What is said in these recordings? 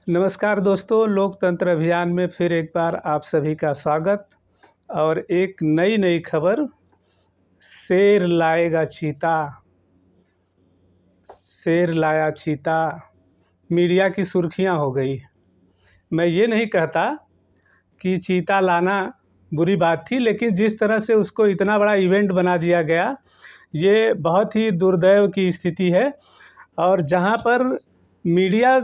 नमस्कार दोस्तों, लोकतंत्र अभियान में फिर एक बार आप सभी का स्वागत। और एक नई खबर, शेर लाएगा चीता, शेर लाया चीता मीडिया की सुर्खियां हो गई। मैं ये नहीं कहता कि चीता लाना बुरी बात थी, लेकिन जिस तरह से उसको इतना बड़ा इवेंट बना दिया गया, ये बहुत ही दुर्दैव की स्थिति है। और जहाँ पर मीडिया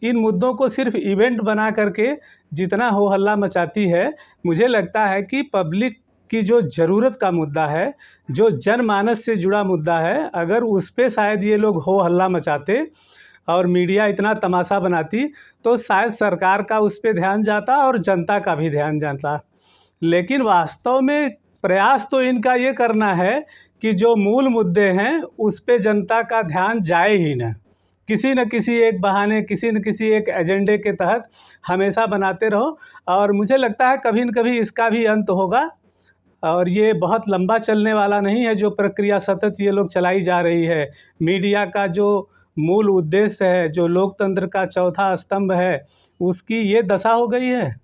इन मुद्दों को सिर्फ इवेंट बना करके जितना हो हल्ला मचाती है, मुझे लगता है कि पब्लिक की जो ज़रूरत का मुद्दा है, जो जनमानस से जुड़ा मुद्दा है, अगर उस पे शायद ये लोग हो हल्ला मचाते और मीडिया इतना तमाशा बनाती, तो शायद सरकार का उस पे ध्यान जाता और जनता का भी ध्यान जाता। लेकिन वास्तव में प्रयास तो इनका ये करना है कि जो मूल मुद्दे हैं उस पे जनता का ध्यान जाए ही न किसी एक बहाने, किसी न किसी एक एजेंडे के तहत हमेशा बनाते रहो। और मुझे लगता है कभी न कभी इसका भी अंत होगा, और ये बहुत लंबा चलने वाला नहीं है जो प्रक्रिया सतत ये लोग चलाई जा रही है। मीडिया का जो मूल उद्देश्य है, जो लोकतंत्र का चौथा स्तंभ है, उसकी ये दशा हो गई है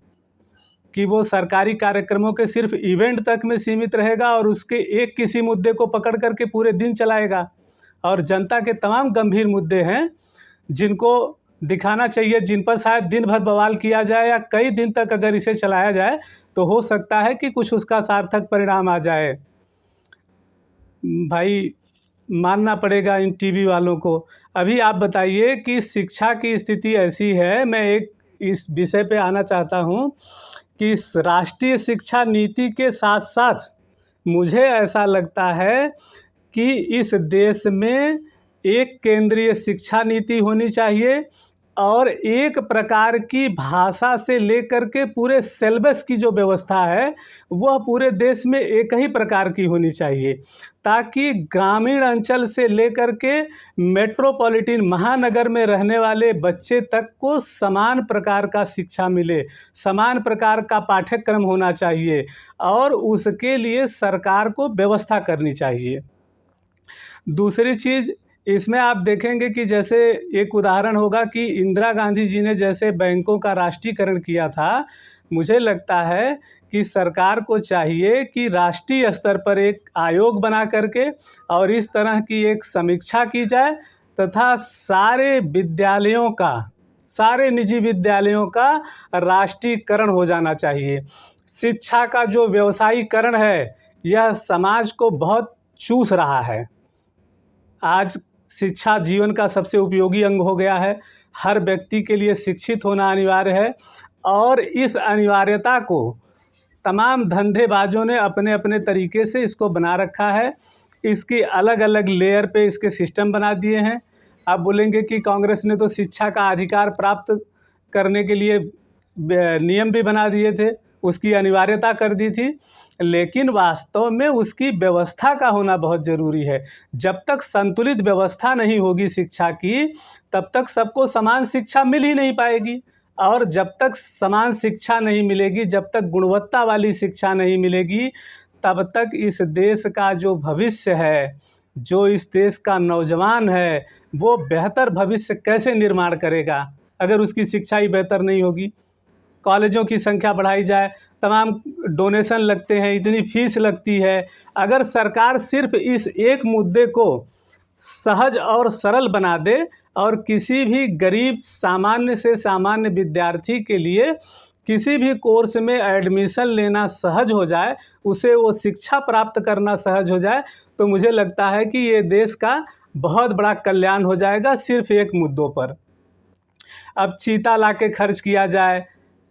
कि वो सरकारी कार्यक्रमों के सिर्फ इवेंट तक में सीमित रहेगा और उसके एक किसी मुद्दे को पकड़ करके पूरे दिन चलाएगा। और जनता के तमाम गंभीर मुद्दे हैं जिनको दिखाना चाहिए, जिन पर शायद दिन भर बवाल किया जाए या कई दिन तक अगर इसे चलाया जाए तो हो सकता है कि कुछ उसका सार्थक परिणाम आ जाए। भाई, मानना पड़ेगा इन टीवी वालों को। अभी आप बताइए कि शिक्षा की स्थिति ऐसी है, मैं एक इस विषय पे आना चाहता हूँ कि इस राष्ट्रीय शिक्षा नीति के साथ साथ मुझे ऐसा लगता है कि इस देश में एक केंद्रीय शिक्षा नीति होनी चाहिए और एक प्रकार की भाषा से लेकर के पूरे सिलेबस की जो व्यवस्था है वह पूरे देश में एक ही प्रकार की होनी चाहिए, ताकि ग्रामीण अंचल से लेकर के मेट्रोपॉलिटन महानगर में रहने वाले बच्चे तक को समान प्रकार का शिक्षा मिले, समान प्रकार का पाठ्यक्रम होना चाहिए और उसके लिए सरकार को व्यवस्था करनी चाहिए। दूसरी चीज़, इसमें आप देखेंगे कि जैसे एक उदाहरण होगा कि इंदिरा गांधी जी ने जैसे बैंकों का राष्ट्रीयकरण किया था, मुझे लगता है कि सरकार को चाहिए कि राष्ट्रीय स्तर पर एक आयोग बना करके और इस तरह की एक समीक्षा की जाए तथा सारे विद्यालयों का, सारे निजी विद्यालयों का राष्ट्रीयकरण हो जाना चाहिए। शिक्षा का जो व्यवसायीकरण है, यह समाज को बहुत चूस रहा है। आज शिक्षा जीवन का सबसे उपयोगी अंग हो गया है। हर व्यक्ति के लिए शिक्षित होना अनिवार्य है और इस अनिवार्यता को तमाम धंधेबाजों ने अपने अपने तरीके से इसको बना रखा है। इसकी अलग अलग लेयर पे इसके सिस्टम बना दिए हैं। आप बोलेंगे कि कांग्रेस ने तो शिक्षा का अधिकार प्राप्त करने के लिए नियम भी बना दिए थे, उसकी अनिवार्यता कर दी थी, लेकिन वास्तव में उसकी व्यवस्था का होना बहुत ज़रूरी है। जब तक संतुलित व्यवस्था नहीं होगी शिक्षा की, तब तक सबको समान शिक्षा मिल ही नहीं पाएगी। और जब तक समान शिक्षा नहीं मिलेगी, जब तक गुणवत्ता वाली शिक्षा नहीं मिलेगी, तब तक इस देश का जो भविष्य है, जो इस देश का नौजवान है, वो बेहतर भविष्य कैसे निर्माण करेगा अगर उसकी शिक्षा ही बेहतर नहीं होगी। कॉलेजों की संख्या बढ़ाई जाए, तमाम डोनेशन लगते हैं, इतनी फीस लगती है। अगर सरकार सिर्फ इस एक मुद्दे को सहज और सरल बना दे और किसी भी गरीब सामान्य से सामान्य विद्यार्थी के लिए किसी भी कोर्स में एडमिशन लेना सहज हो जाए, उसे वो शिक्षा प्राप्त करना सहज हो जाए, तो मुझे लगता है कि ये देश का बहुत बड़ा कल्याण हो जाएगा सिर्फ एक मुद्दों पर। अब चीता ला के खर्च किया जाए,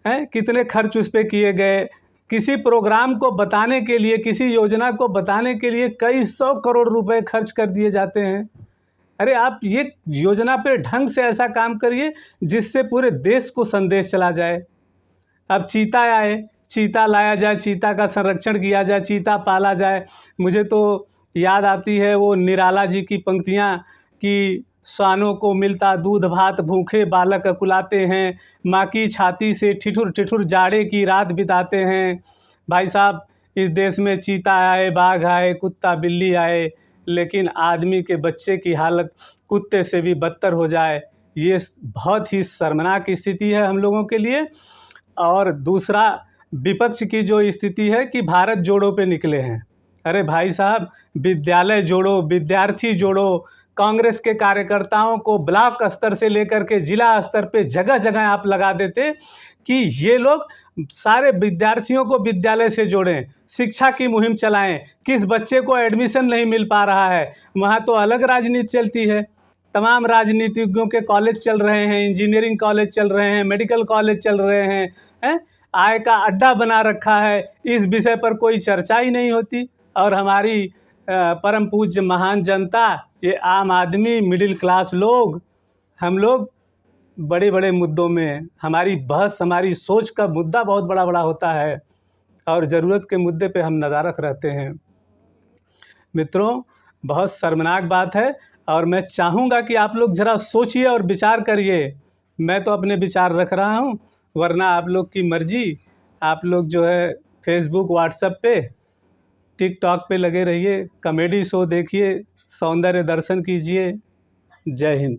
हैं कितने खर्च उस पे किए गए, किसी प्रोग्राम को बताने के लिए, किसी योजना को बताने के लिए कई 100 करोड़ रुपए खर्च कर दिए जाते हैं। अरे आप ये योजना पे ढंग से ऐसा काम करिए जिससे पूरे देश को संदेश चला जाए। अब चीता आए, चीता लाया जाए, चीता का संरक्षण किया जाए, चीता पाला जाए। मुझे तो याद आती है वो निराला जी की पंक्तियाँ कि श्वानों को मिलता दूध भात, भूखे बालक कुलाते हैं, माँ की छाती से ठिठुर ठिठुर जाड़े की रात बिताते हैं। भाई साहब, इस देश में चीता आए, बाघ आए, कुत्ता बिल्ली आए, लेकिन आदमी के बच्चे की हालत कुत्ते से भी बदतर हो जाए, ये बहुत ही शर्मनाक स्थिति है हम लोगों के लिए। और दूसरा, विपक्ष की जो स्थिति है कि भारत जोड़ो पे निकले हैं। अरे भाई साहब, विद्यालय जोड़ो, विद्यार्थी जोड़ो, कांग्रेस के कार्यकर्ताओं को ब्लॉक स्तर से लेकर के जिला स्तर पे जगह जगह आप लगा देते कि ये लोग सारे विद्यार्थियों को विद्यालय से जोड़ें, शिक्षा की मुहिम चलाएं। किस बच्चे को एडमिशन नहीं मिल पा रहा है, वहाँ तो अलग राजनीति चलती है। तमाम राजनीतिज्ञों के कॉलेज चल रहे हैं, इंजीनियरिंग कॉलेज चल रहे हैं, मेडिकल कॉलेज चल रहे हैं, आय का अड्डा बना रखा है। इस विषय पर कोई चर्चा ही नहीं होती। और हमारी परम पूज्य महान जनता, ये आम आदमी, मिडिल क्लास लोग, हम लोग बड़े बड़े मुद्दों में हमारी बहस, हमारी सोच का मुद्दा बहुत बड़ा बड़ा होता है और ज़रूरत के मुद्दे पे हम नदारत रहते हैं। मित्रों, बहुत शर्मनाक बात है और मैं चाहूँगा कि आप लोग ज़रा सोचिए और विचार करिए। मैं तो अपने विचार रख रहा हूँ, वरना आप लोग की मर्ज़ी। आप लोग जो है फेसबुक, व्हाट्सएप पे, टिकटॉक पे लगे रहिए, कॉमेडी शो देखिए, सौंदर्य दर्शन कीजिए। जय हिंद।